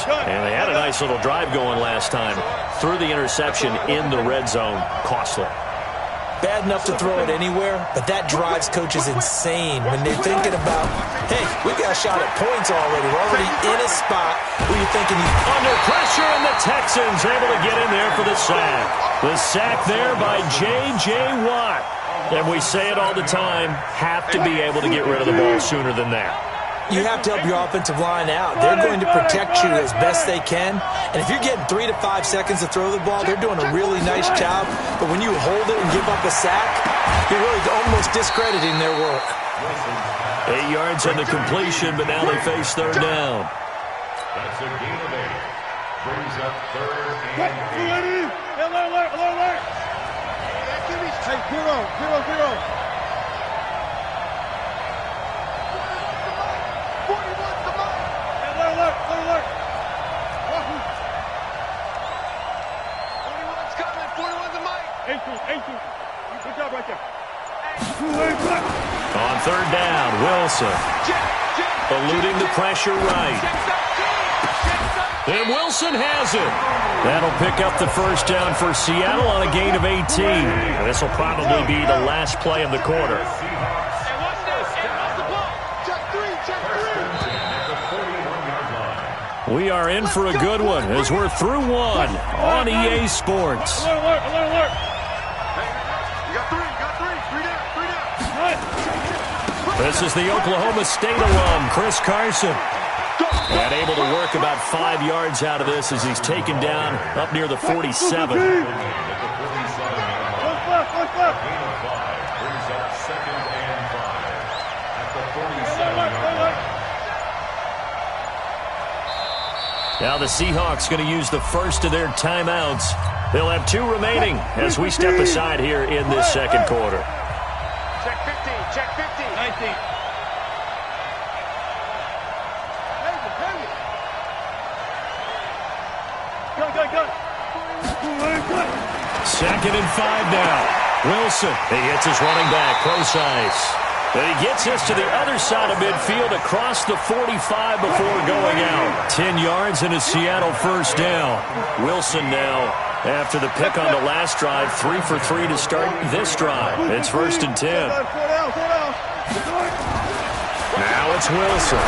And they had a nice little drive going last time. Threw the interception in the red zone. Costly. Bad enough to throw it anywhere, but that drives coaches insane when they're thinking about, hey, we got a shot at points already. We're already in a spot where you're thinking he's under pressure, and the Texans able to get in there for the sack. The sack there by J.J. Watt. And we say it all the time, have to be able to get rid of the ball sooner than that. You have to help your offensive line out. They're going to protect you as best they can. And if you're getting 3 to 5 seconds to throw the ball, they're doing a really nice job. But when you hold it and give up a sack, you're really almost discrediting their work. 8 yards on the completion, but now they face third down. That's a gain of 8. Brings up third and 8. Alert. Hey, zero. Alert. 41's coming. 41's a mic. 18. Good job right there. On third down, Wilson. Eluding the pressure right. And Wilson has it. That'll pick up the first down for Seattle on a gain of 18. This will probably be the last play of the quarter. We are in for a good one as we're through one on EA Sports. Alert. You got three. Three down. This is the Oklahoma State alum, Chris Carson. And able to work about 5 yards out of this as he's taken down up near the 47. Left. Now the Seahawks going to use the first of their timeouts. They'll have 2 remaining as we step aside here in this second quarter. Check 50. 19. Second and 5 now. Wilson, he hits his running back, Procise. But he gets us to the other side of midfield across the 45 before going out. 10 yards and a Seattle first down. Wilson now, after the pick on the last drive, 3 for 3 to start this drive. It's first and 10. Now it's Wilson.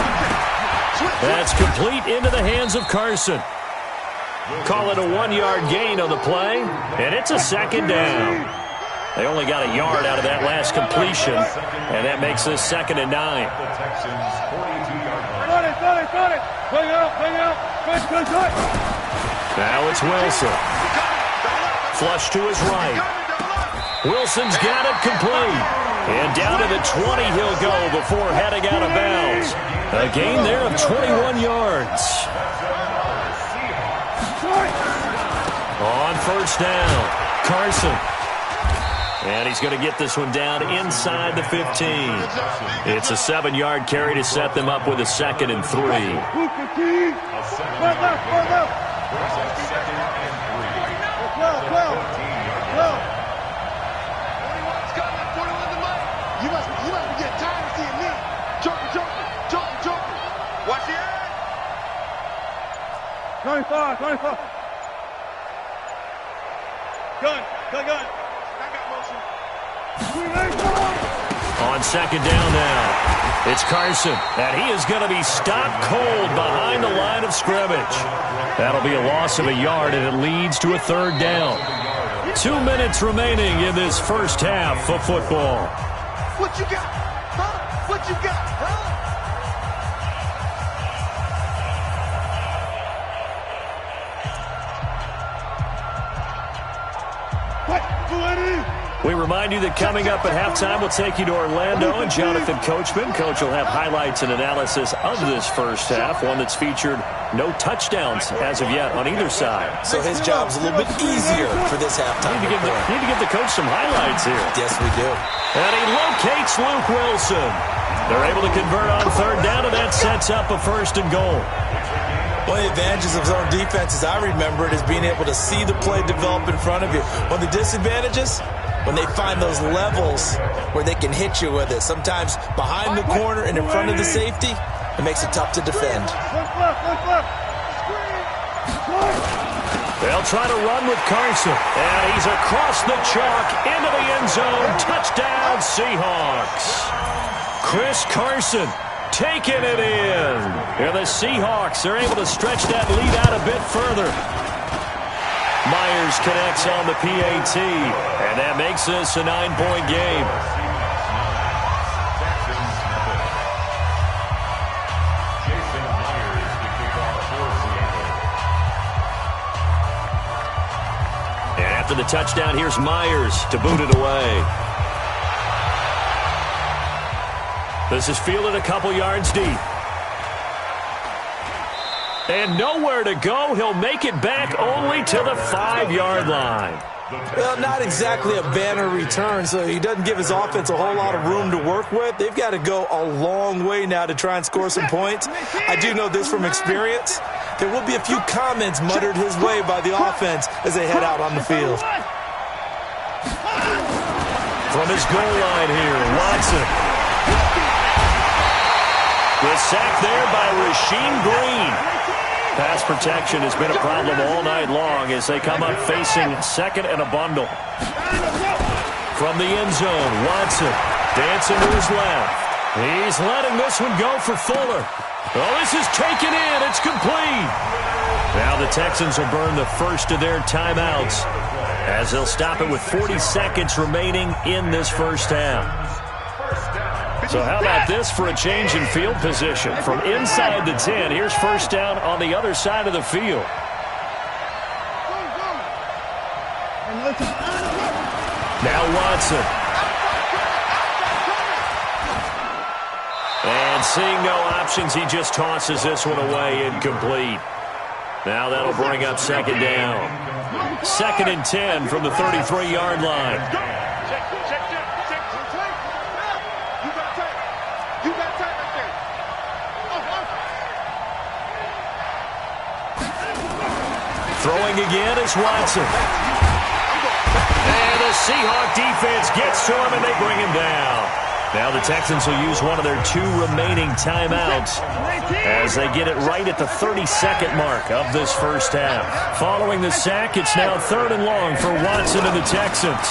That's complete into the hands of Carson. Call it a 1-yard gain on the play, and it's a second down. They only got a yard out of that last completion, and that makes this second and 9. Now it's Wilson. Flush to his right. Wilson's got it complete. And down to the 20 he'll go before heading out of bounds. A gain there of 21 yards. On first down, Carson. And he's going to get this one down inside the 15. It's a 7-yard carry to set them up with a second and 3. You must be getting tired of seeing me. Joker. Watch the end. 25. Gun. On second down now, it's Carson, and he is going to be stopped cold behind the line of scrimmage. That'll be a loss of a yard, and it leads to a third down. 2 minutes remaining in this first half of football. What you got? Huh? What you got? Huh? We remind you that coming up at halftime, we'll take you to Orlando and Jonathan Coachman. Coach will have highlights and analysis of this first half, one that's featured no touchdowns as of yet on either side. So his job's a little bit easier for this halftime. Need to give the coach some highlights here. Yes, we do. And he locates Luke Wilson. They're able to convert on third down, and that sets up a first and goal. One of the advantages of zone defense, as I remember it, is being able to see the play develop in front of you. One of the disadvantages, when they find those levels where they can hit you with it, sometimes behind the corner and in front of the safety, it makes it tough to defend. They'll try to run with Carson. And he's across the chalk into the end zone. Touchdown, Seahawks. Chris Carson taking it in. And the Seahawks are able to stretch that lead out a bit further. Myers connects on the PAT. And that makes this a 9-point game. After the touchdown, here's Myers to boot it away. This is fielded a couple yards deep. And nowhere to go. He'll make it back only to the 5-yard line. Well, not exactly a banner return, so he doesn't give his offense a whole lot of room to work with. They've got to go a long way now to try and score some points. I do know this from experience. There will be a few comments muttered his way by the offense as they head out on the field. From his goal line here, Watson. The sack there by Rasheem Green. Pass protection has been a problem all night long as they come up facing second and a bundle. From the end zone, Watson dancing to his left. He's letting this one go for Fuller. Oh, this is taken in. It's complete. Now the Texans will burn the first of their timeouts as they'll stop it with 40 seconds remaining in this first half. So how about this for a change in field position? From inside the 10, here's first down on the other side of the field. Now Watson. And seeing no options, he just tosses this one away, incomplete. Now that'll bring up second down. Second and 10 from the 33-yard line. Throwing again is Watson. And the Seahawk defense gets to him, and they bring him down. Now the Texans will use one of their 2 remaining timeouts as they get it right at the 30-second mark of this first half. Following the sack, it's now 3rd and long for Watson and the Texans.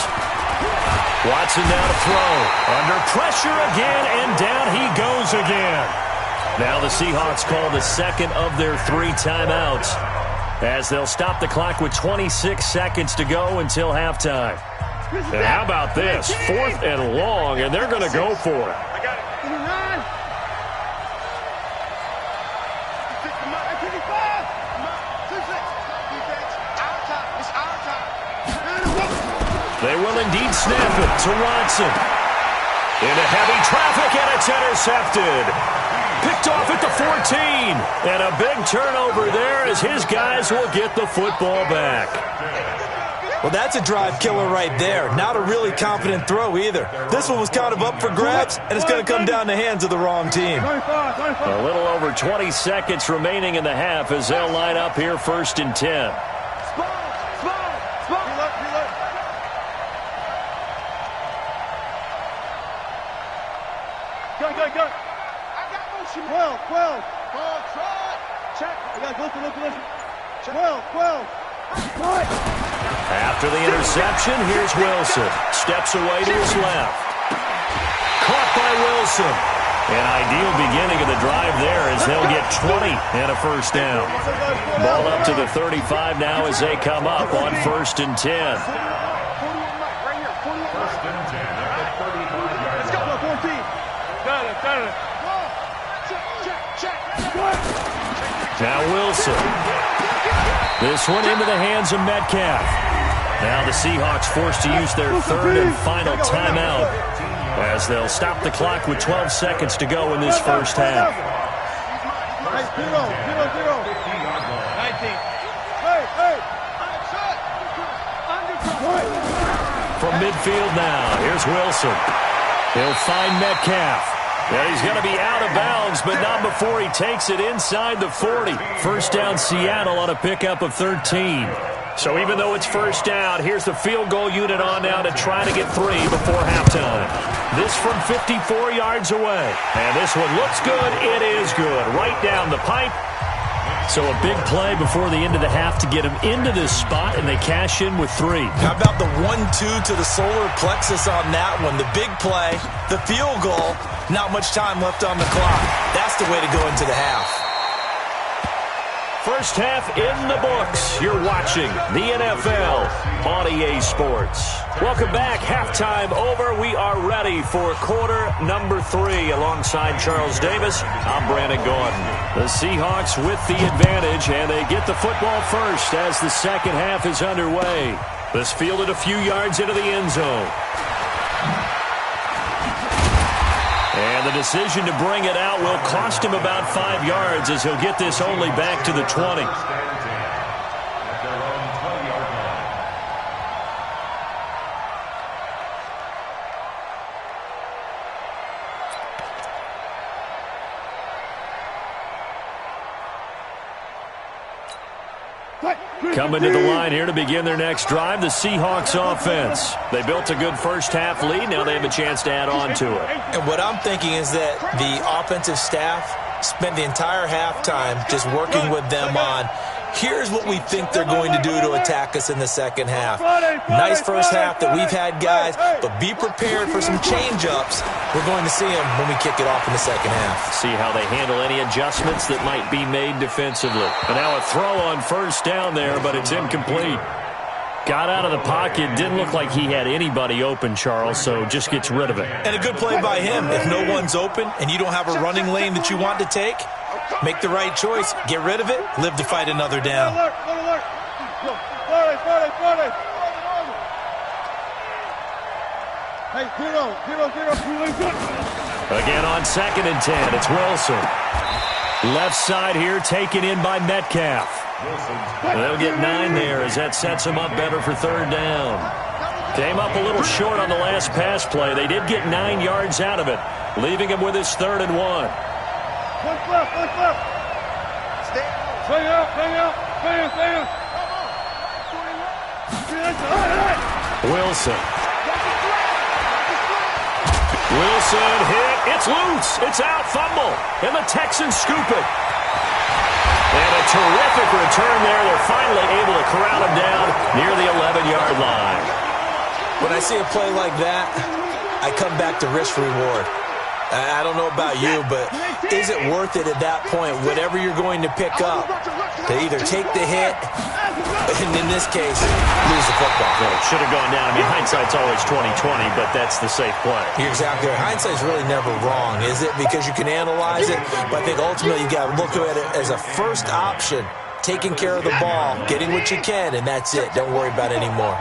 Watson now to throw. Under pressure again, and down he goes again. Now the Seahawks call the second of their 3 timeouts, as they'll stop the clock with 26 seconds to go until halftime. And how about this? 4th and long, and they're going to go for it. They will indeed snap it to Watson. Into heavy traffic, and it's intercepted. Picked off at the 14. And a big turnover there as his guys will get the football back. Well, that's a drive killer right there. Not a really confident throw either. This one was kind of up for grabs, and it's going to come down the hands of the wrong team. A little over 20 seconds remaining in the half as they'll line up here 1st and 10. Go. 12. Check. Listen. 12. After the interception, here's Wilson. Steps away to his left. Caught by Wilson. An ideal beginning of the drive there as they'll get 20 and a first down. Ball up to the 35 now as they come up on 1st and 10. Let's go. 14. Got it. Now Wilson. This one into the hands of Metcalf. Now the Seahawks forced to use their 3rd and final timeout as they'll stop the clock with 12 seconds to go in this first half. 0. 19. From midfield now, here's Wilson. He'll find Metcalf. Yeah, he's going to be out of bounds, but not before he takes it inside the 40. First down Seattle on a pickup of 13. So even though it's first down, here's the field goal unit on now to try to get 3 before halftime. This from 54 yards away. And this one looks good. It is good. Right down the pipe. So a big play before the end of the half to get them into this spot, and they cash in with 3. How about the 1-2 to the solar plexus on that one? The big play, the field goal, not much time left on the clock. That's the way to go into the half. First half in the books. You're watching the NFL on EA Sports. Welcome back. Halftime over. We are ready for quarter number 3. Alongside Charles Davis, I'm Brandon Gordon. The Seahawks with the advantage, and they get the football first as the second half is underway. This fielded a few yards into the end zone. And the decision to bring it out will cost him about 5 yards as he'll get this only back to the 20. Coming to the line here to begin their next drive, the Seahawks offense. They built a good first half lead. Now they have a chance to add on to it. And what I'm thinking is that the offensive staff spent the entire halftime just working with them on, here's what we think they're going to do to attack us in the second half. Nice first half that we've had, guys, but be prepared for some change-ups. We're going to see them when we kick it off in the second half. See how they handle any adjustments that might be made defensively. And now a throw on first down there, but it's incomplete. Got out of the pocket. Didn't look like he had anybody open, Charles, so just gets rid of it. And a good play by him. If no one's open and you don't have a running lane that you want to take, make the right choice. Get rid of it. Live to fight another down. Again on 2nd and 10. It's Wilson. Left side here taken in by Metcalf. They'll get 9 there as that sets them up better for 3rd down. Came up a little short on the last pass play. They did get 9 yards out of it, leaving him with his 3rd and 1. Look left. Stay out. Wilson hit. It's loose. It's out. Fumble. And the Texans scoop it. And a terrific return there. They're finally able to corral him down near the 11-yard line. When I see a play like that, I come back to risk-reward. I don't know about you, but is it worth it at that point, whatever you're going to pick up, to either take the hit, and in this case, lose the football? Well, it should have gone down. I mean, hindsight's always 20/20, but that's the safe play. You're exactly right. Hindsight's really never wrong, is it? Because you can analyze it, but I think ultimately you got to look at it as a first option, taking care of the ball, getting what you can, and that's it. Don't worry about it anymore.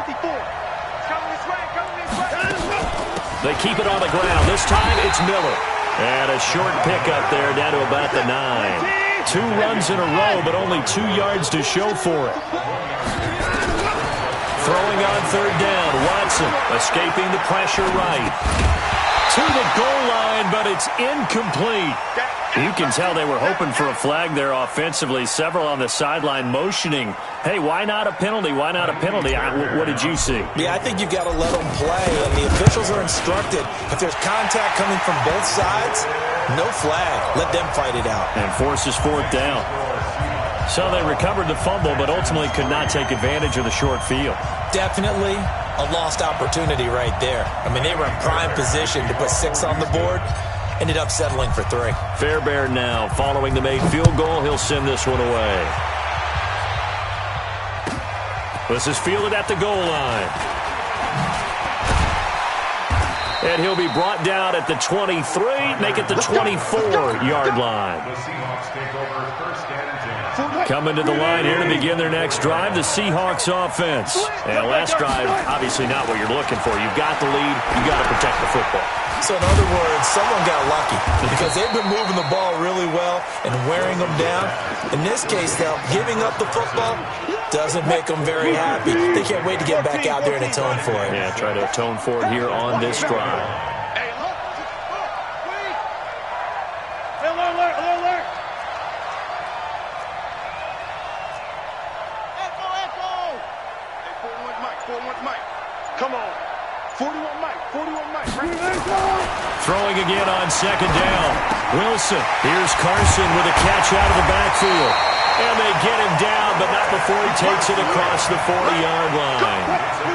They keep it on the ground. This time it's Miller. And a short pickup there down to about the 9. 2 runs in a row, but only 2 yards to show for it. Throwing on 3rd down. Watson escaping the pressure right. To the goal line, but it's incomplete. You can tell they were hoping for a flag there offensively. Several on the sideline motioning, hey, why not a penalty? Why not a penalty? What did you see? Yeah, I think you've got to let them play, and the officials are instructed. If there's contact coming from both sides, no flag. Let them fight it out. And forces 4th down. So they recovered the fumble, but ultimately could not take advantage of the short field. Definitely a lost opportunity right there. I mean, they were in prime position to put 6 on the board. Ended up settling for 3. Fairbairn now following the made field goal. He'll send this one away. This is fielded at the goal line. And he'll be brought down at the 23, make it the 24-yard line. The Seahawks take over 1st and 10. Coming to the line here to begin their next drive, the Seahawks offense. And last drive, obviously not what you're looking for. You've got the lead. You've got to protect the football. So in other words, someone got lucky because they've been moving the ball really well and wearing them down. In this case, though, giving up the football doesn't make them very happy. They can't wait to get back out there and atone for it. Yeah, try to atone for it here on this drive. Alert. Echo. 41 Mike. Come on. 41 Mike. Throwing again on 2nd down. Wilson. Here's Carson with a catch out of the backfield. And they get him down, but not before he takes it across the 40-yard line.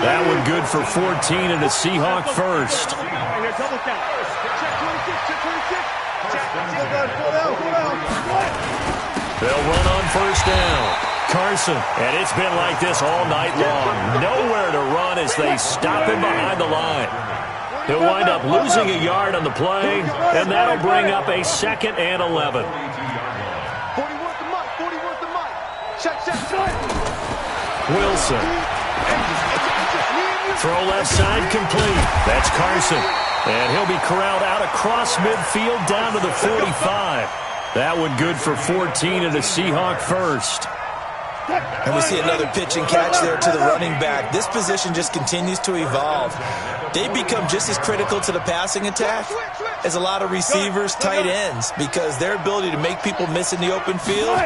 That one good for 14 and a Seahawk first. Right here, double count. Check 26, check 26. Check. Go down. They'll run on first down. Carson, and it's been like this all night long. Nowhere to run as they stop him behind the line. He'll wind up losing a yard on the play, and that'll bring up a 2nd and 11. 40 worth the mic, 40 worth the mic. Check. Wilson. Throw left side complete. That's Carson. And he'll be corralled out across midfield down to the 45. That one good for 14 and a Seahawk first. And we see another pitch and catch there to the running back. This position just continues to evolve. They become just as critical to the passing attack as a lot of receivers, tight ends, because their ability to make people miss in the open field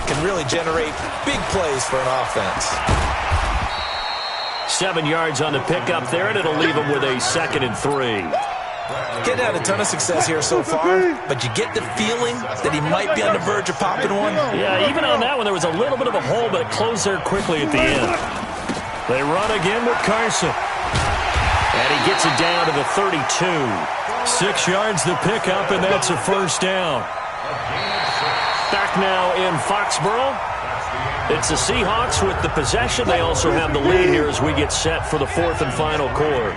can really generate big plays for an offense. 7 yards on the pickup there, and it'll leave them with a 2nd and 3. Getting had a ton of success here so far, but you get the feeling that he might be on the verge of popping one. Yeah, even on that one, there was a little bit of a hole, but it closed there quickly at the end. They run again with Carson. And he gets it down to the 32. 6 yards the pickup, and that's a first down. Back now in Foxborough. It's the Seahawks with the possession. They also have the lead here as we get set for the 4th and final quarter.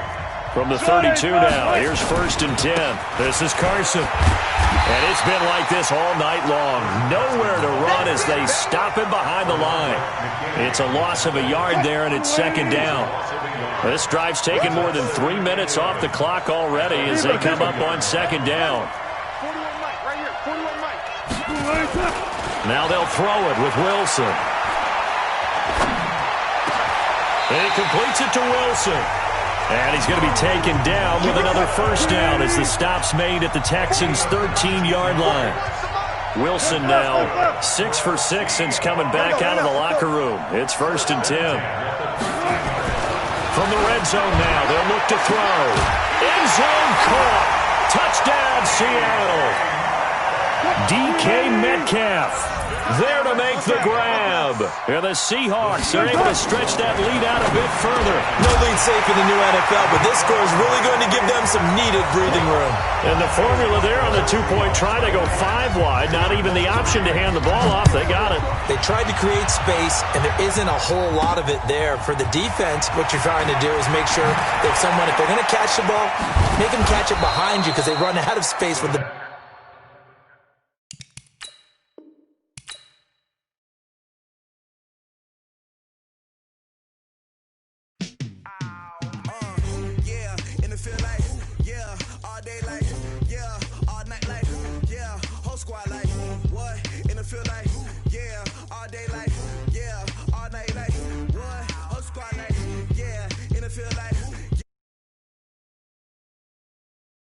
From the 32 now, here's 1st and 10. This is Carson. And it's been like this all night long. Nowhere to run as they stop him behind the line. It's a loss of a yard there, and it's 2nd down. This drive's taken more than 3 minutes off the clock already as they come up on 2nd down. 41 mic, right here, 41 mic. Now they'll throw it with Wilson. And he completes it to Wilson. And he's going to be taken down with another first down as the stop's made at the Texans' 13-yard line. Wilson now 6 for 6 since coming back out of the locker room. It's 1st and 10. From the red zone now, they'll look to throw. End zone caught. Touchdown, Seattle. DK Metcalf there to make the grab. And the Seahawks are able to stretch that lead out a bit further. No lead safe in the new NFL, but this score is really going to give them some needed breathing room. And the formula there on the 2-point try, they go 5 wide. Not even the option to hand the ball off. They got it. They tried to create space, and there isn't a whole lot of it there. For the defense, what you're trying to do is make sure that someone, if they're going to catch the ball, make them catch it behind you because they run out of space with the... Squad like what in the field like all day like